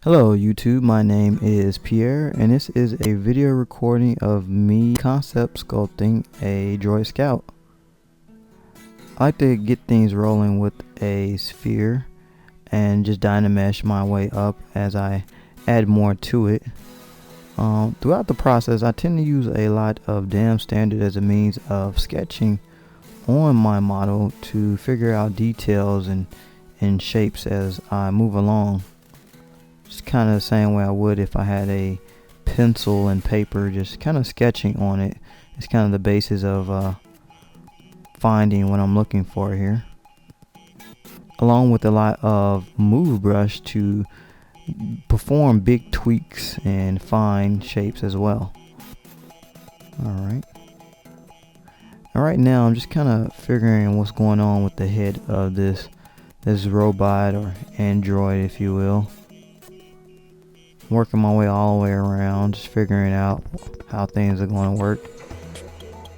Hello YouTube, my name is Pierre and this is a video recording of me concept sculpting a Droid Scout. I like to get things rolling with a sphere and just dynamesh my way up as I add more to it. Throughout the process I tend to use a lot of dam standard as a means of sketching on my model to figure out details and shapes as I move along. Just kind of the same way I would if I had a pencil and paper, just kind of sketching on it. It's kind of the basis of finding what I'm looking for here, along with a lot of move brush to perform big tweaks and fine shapes as well. Alright now I'm just kind of figuring what's going on with the head of this robot or android, if you will. Working my way all the way around, just figuring out how things are going to work.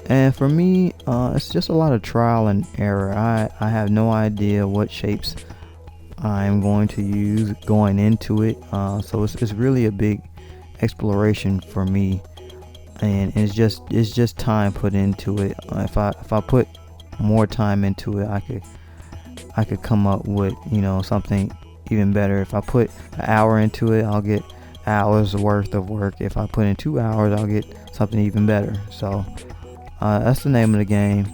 And for me, it's just a lot of trial and error. I have no idea what shapes I'm going to use going into it, so it's really a big exploration for me, and it's just time put into it. If I put more time into it, I could come up with, you know, something even better. If I put an hour into it, I'll get hours worth of work. If I put in 2 hours, I'll get something even better. So that's the name of the game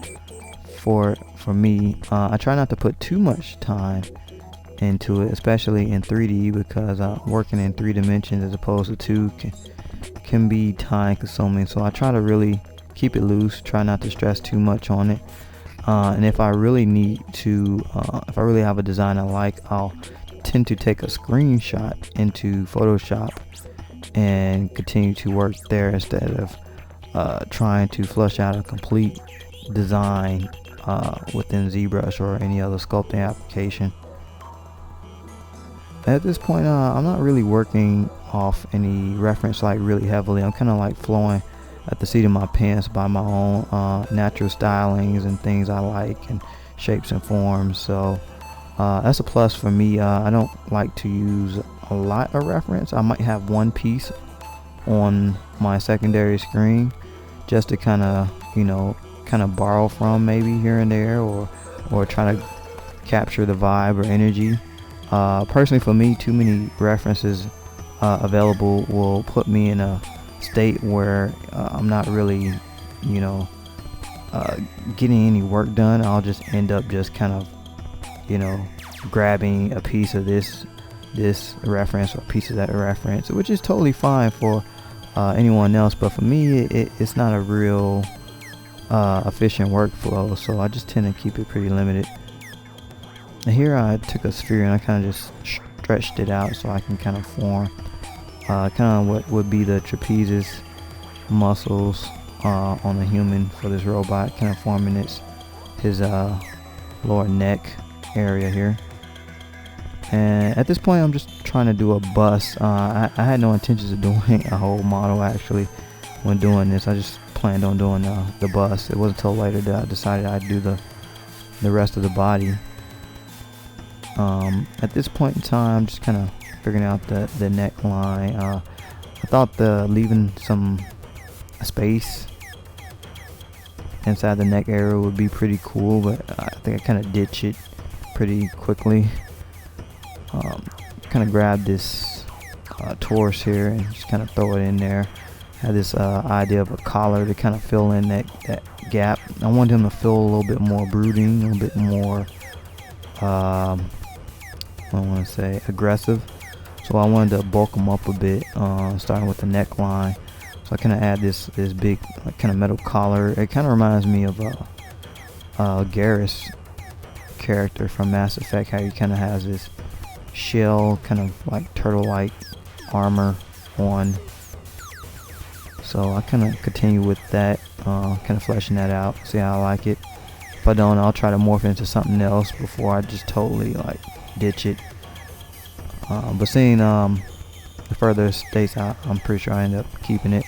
for me. I try not to put too much time into it, especially in 3D, because working in 3 dimensions as opposed to 2 can be time consuming. So I try to really keep it loose, try not to stress too much on it. And if I really need to, if I really have a design I like, I'll tend to take a screenshot into Photoshop and continue to work there instead of trying to flush out a complete design within ZBrush or any other sculpting application. At this point, I'm not really working off any reference like really heavily. I'm kind of like flowing at the seat of my pants by my own natural stylings and things I like and shapes and forms. So that's a plus for me. I don't like to use a lot of reference. I might have one piece on my secondary screen just to kind of borrow from maybe here and there, or try to capture the vibe or energy. Personally for me, too many references available will put me in a state where I'm not really, getting any work done. I'll just end up just kind of, grabbing a piece of this reference or a piece of that reference, which is totally fine for anyone else, but for me it's not a real efficient workflow, so I just tend to keep it pretty limited. And here I took a sphere and I kind of just stretched it out so I can kind of form kind of what would be the trapezius muscles on the human for this robot, kind of forming his lower neck area here. And at this point I'm just trying to do a bust. I had no intentions of doing a whole model actually when doing this. I just planned on doing the bust. It wasn't until later that I decided I'd do the rest of the body. At this point in time I'm just kind of figuring out the neckline. I thought leaving some space inside the neck area would be pretty cool, but I think I kind of ditched it pretty quickly. Kind of grab this torso here and just kind of throw it in there. Had this idea of a collar to kind of fill in that gap. I wanted him to feel a little bit more brooding, a little bit more I want to say aggressive. So I wanted to bulk him up a bit, starting with the neckline. So I kind of add this big kind of metal collar. It kind of reminds me of Garrus character from Mass Effect, how he kind of has this shell, kind of like turtle-like armor on. So I kind of continue with that, kind of fleshing that out, see how I like it. If I don't, I'll try to morph it into something else before I just totally like ditch it. But seeing the further states, I'm pretty sure I end up keeping it,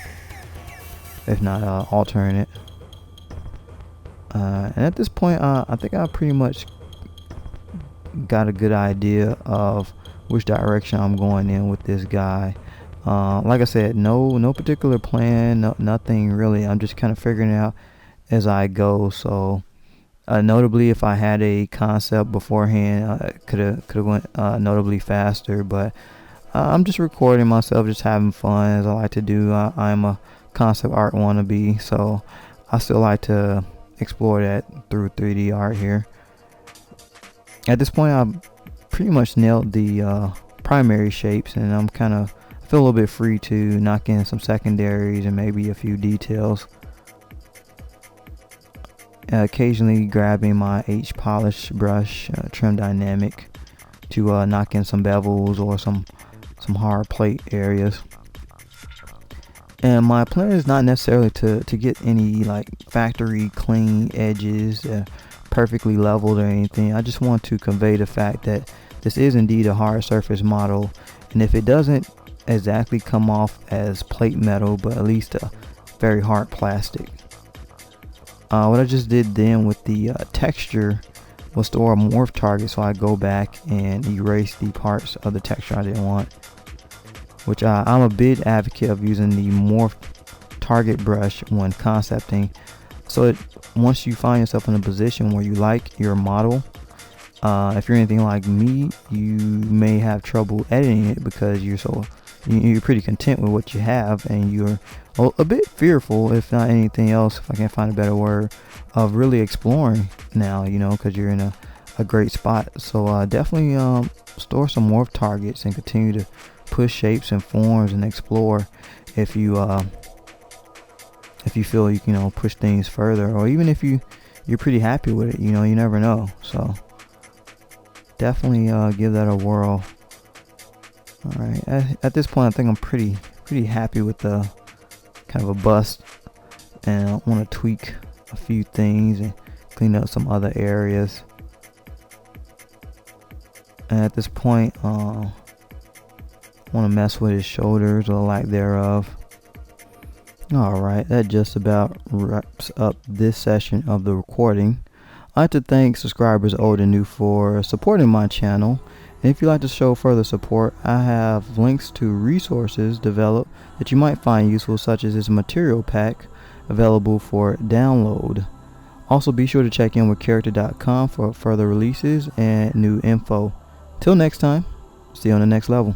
if not altering it. And at this point I think I pretty much got a good idea of which direction I'm going in with this guy. Like I said, no particular plan, nothing really. I'm just kind of figuring it out as I go. So notably, if I had a concept beforehand, could have went notably faster. But I'm just recording myself, just having fun as I like to do. I'm a concept art wannabe, so I still like to explore that through 3D art here. At this point, I've pretty much nailed the primary shapes, and I feel a little bit free to knock in some secondaries and maybe a few details. Occasionally grabbing my H polish brush, trim dynamic, to knock in some bevels or some hard plate areas. And my plan is not necessarily to get any like factory clean edges, perfectly leveled or anything. I just want to convey the fact that this is indeed a hard surface model, and if it doesn't exactly come off as plate metal, but at least a very hard plastic. What I just did then with the texture was store a morph target, so I go back and erase the parts of the texture I didn't want, which I'm a big advocate of using the morph target brush when concepting. So once you find yourself in a position where you like your model, if you're anything like me, you may have trouble editing it because you're pretty content with what you have, and you're a bit fearful, if not anything else, if I can't find a better word, of really exploring now, because you're in a great spot. So definitely store some morph targets and continue to push shapes and forms and explore if you feel you can push things further, or even if you're pretty happy with it. You never know. So definitely give that a whirl. Alright, at this point I think I'm pretty happy with the kind of a bust, and I want to tweak a few things and clean up some other areas. And at this point want to mess with his shoulders or lack thereof. Alright, that just about wraps up this session of the recording. I'd like to thank subscribers old and new for supporting my channel. And if you'd like to show further support, I have links to resources developed that you might find useful, such as this material pack available for download. Also, be sure to check in with Characterart.com for further releases and new info. Till next time, see you on the next level.